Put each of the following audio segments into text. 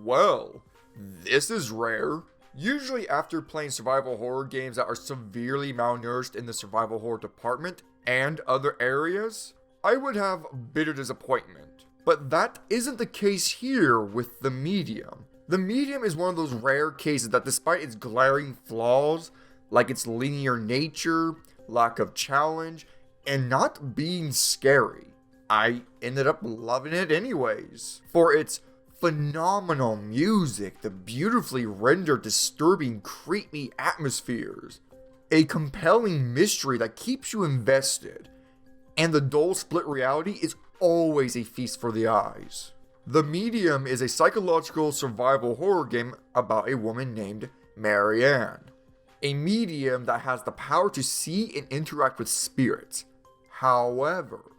Well, this is rare. Usually after playing survival horror games that are severely malnourished in the survival horror department and other areas, I would have bitter disappointment. But that isn't the case here with The Medium. The Medium is one of those rare cases that despite its glaring flaws, like its linear nature, lack of challenge, and not being scary, I ended up loving it anyways. For its phenomenal music, the beautifully rendered, disturbing, creepy atmospheres, a compelling mystery that keeps you invested, and the dull split reality is always a feast for the eyes. The Medium is a psychological survival horror game about a woman named Marianne, a medium that has the power to see and interact with spirits. However,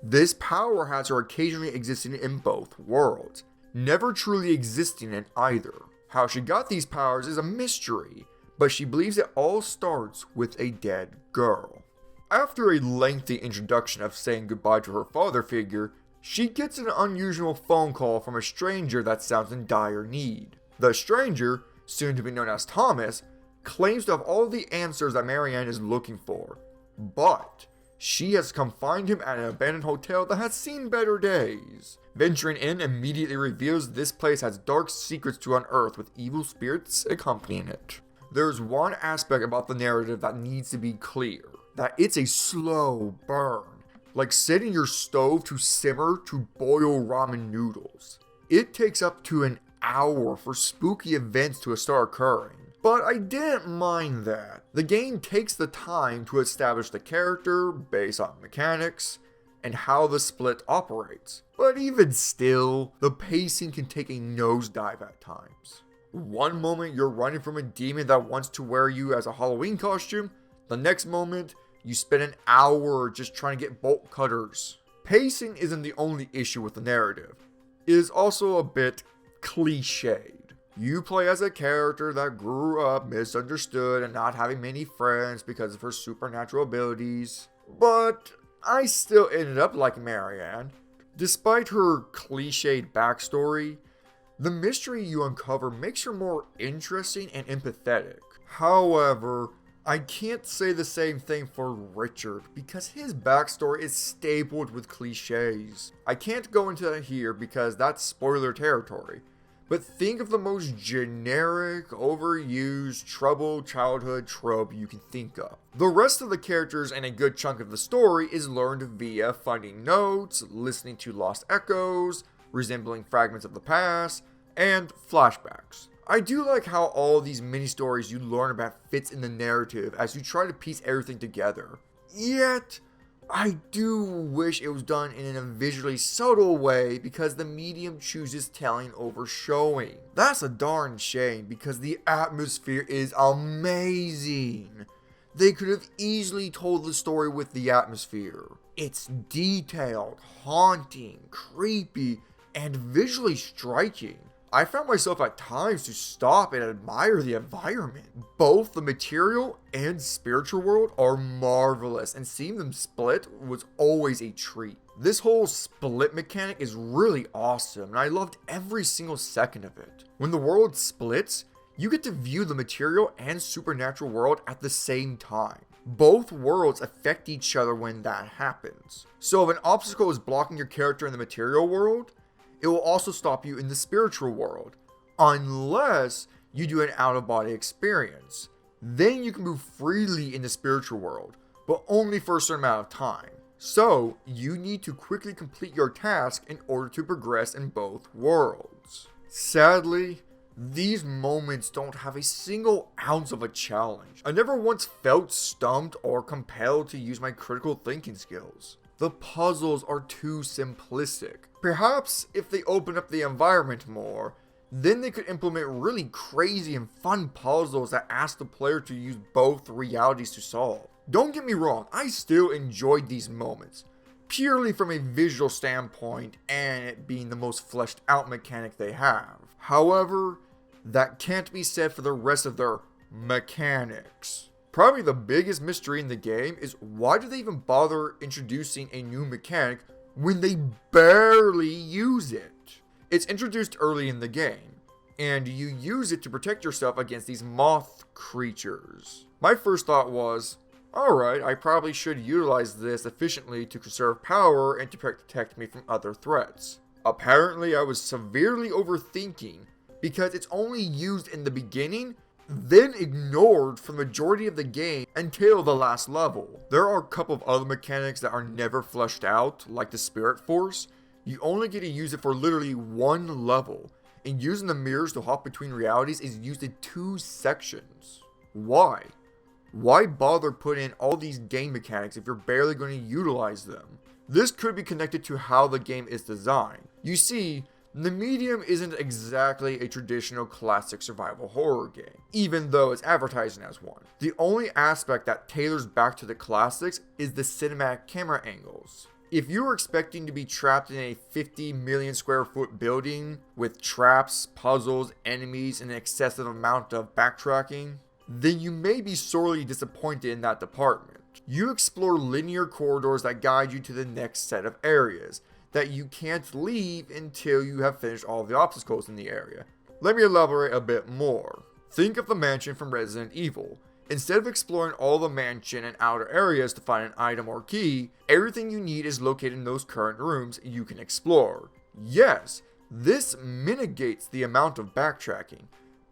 this power has her occasionally existing in both worlds, never truly existing in either. How she got these powers is a mystery, but she believes it all starts with a dead girl. After a lengthy introduction of saying goodbye to her father figure, she gets an unusual phone call from a stranger that sounds in dire need. The stranger, soon to be known as Thomas, claims to have all the answers that Marianne is looking for, but she has come find him at an abandoned hotel that has seen better days. Venturing in immediately reveals this place has dark secrets to unearth with evil spirits accompanying it. There's one aspect about the narrative that needs to be clear, that it's a slow burn, like setting your stove to simmer to boil ramen noodles. It takes up to an hour for spooky events to start occurring. But I didn't mind that. The game takes the time to establish the character based on mechanics and how the split operates. But even still, the pacing can take a nosedive at times. One moment you're running from a demon that wants to wear you as a Halloween costume, the next moment you spend an hour just trying to get bolt cutters. Pacing isn't the only issue with the narrative. It is also a bit cliched. You play as a character that grew up misunderstood and not having many friends because of her supernatural abilities. But I still ended up liking Marianne. Despite her cliched backstory, the mystery you uncover makes her more interesting and empathetic. However, I can't say the same thing for Richard because his backstory is stapled with cliches. I can't go into that here because that's spoiler territory. But think of the most generic, overused, troubled childhood trope you can think of. The rest of the characters and a good chunk of the story is learned via finding notes, listening to lost echoes, resembling fragments of the past, and flashbacks. I do like how all these mini-stories you learn about fits in the narrative as you try to piece everything together. Yet, I do wish it was done in a visually subtle way because the medium chooses telling over showing. That's a darn shame because the atmosphere is amazing. They could have easily told the story with the atmosphere. It's detailed, haunting, creepy, and visually striking. I found myself at times to stop and admire the environment. Both the material and spiritual world are marvelous, and seeing them split was always a treat. This whole split mechanic is really awesome, and I loved every single second of it. When the world splits, you get to view the material and supernatural world at the same time. Both worlds affect each other when that happens. So if an obstacle is blocking your character in the material world, it will also stop you in the spiritual world, unless you do an out-of-body experience. Then you can move freely in the spiritual world, but only for a certain amount of time. So, you need to quickly complete your task in order to progress in both worlds. Sadly, these moments don't have a single ounce of a challenge. I never once felt stumped or compelled to use my critical thinking skills. The puzzles are too simplistic. Perhaps if they open up the environment more, then they could implement really crazy and fun puzzles that ask the player to use both realities to solve. Don't get me wrong, I still enjoyed these moments, purely from a visual standpoint and it being the most fleshed out mechanic they have. However, that can't be said for the rest of their mechanics. Probably the biggest mystery in the game is why do they even bother introducing a new mechanic when they barely use it? It's introduced early in the game, and you use it to protect yourself against these moth creatures. My first thought was, alright, I probably should utilize this efficiently to conserve power and to protect me from other threats. Apparently I was severely overthinking, because it's only used in the beginning, then ignored for the majority of the game until the last level. There are a couple of other mechanics that are never fleshed out, like the Spirit Force. You only get to use it for literally one level, and using the mirrors to hop between realities is used in 2 sections. Why? Why bother putting in all these game mechanics if you're barely going to utilize them? This could be connected to how the game is designed. You see, the medium isn't exactly a traditional classic survival horror game, even though it's advertising as one. The only aspect that tailors back to the classics is the cinematic camera angles. If you were expecting to be trapped in a 50 million square foot building with traps, puzzles, enemies, and an excessive amount of backtracking, then you may be sorely disappointed in that department. You explore linear corridors that guide you to the next set of areas that you can't leave until you have finished all the obstacles in the area. Let me elaborate a bit more. Think of the mansion from Resident Evil. Instead of exploring all the mansion and outer areas to find an item or key, everything you need is located in those current rooms you can explore. Yes, this mitigates the amount of backtracking,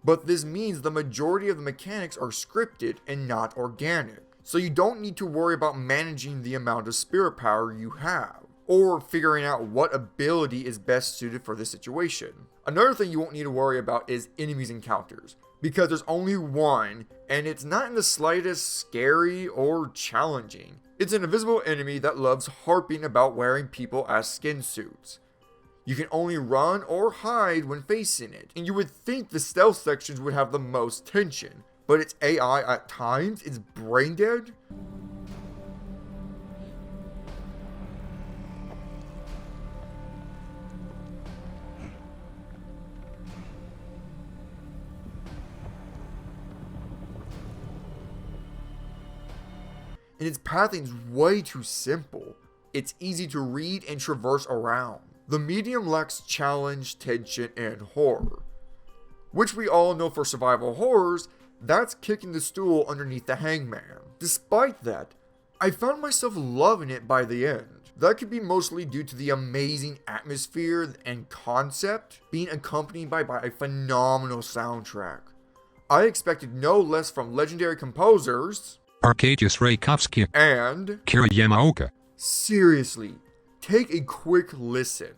but this means the majority of the mechanics are scripted and not organic. So you don't need to worry about managing the amount of spirit power you have, or figuring out what ability is best suited for this situation. Another thing you won't need to worry about is enemies encounters, because there's only one, and it's not in the slightest scary or challenging. It's an invisible enemy that loves harping about wearing people as skin suits. You can only run or hide when facing it, and you would think the stealth sections would have the most tension, but its AI at times is brain dead. And its pathing is way too simple. It's easy to read and traverse around. The medium lacks challenge, tension, and horror. Which we all know for survival horrors, that's kicking the stool underneath the hangman. Despite that, I found myself loving it by the end. That could be mostly due to the amazing atmosphere and concept being accompanied by a phenomenal soundtrack. I expected no less from legendary composers Arkadiusz Raykovsky and Kira Yamaoka. Seriously, take a quick listen.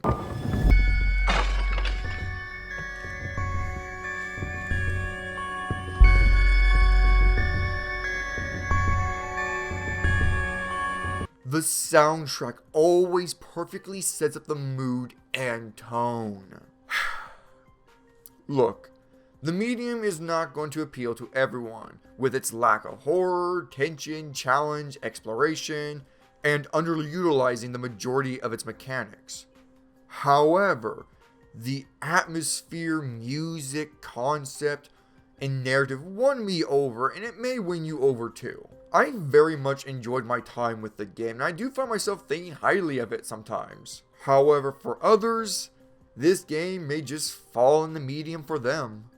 The soundtrack always perfectly sets up the mood and tone. Look, the medium is not going to appeal to everyone, with its lack of horror, tension, challenge, exploration, and underutilizing the majority of its mechanics. However, the atmosphere, music, concept, and narrative won me over, and it may win you over too. I very much enjoyed my time with the game, and I do find myself thinking highly of it sometimes. However, for others, this game may just fall in the medium for them.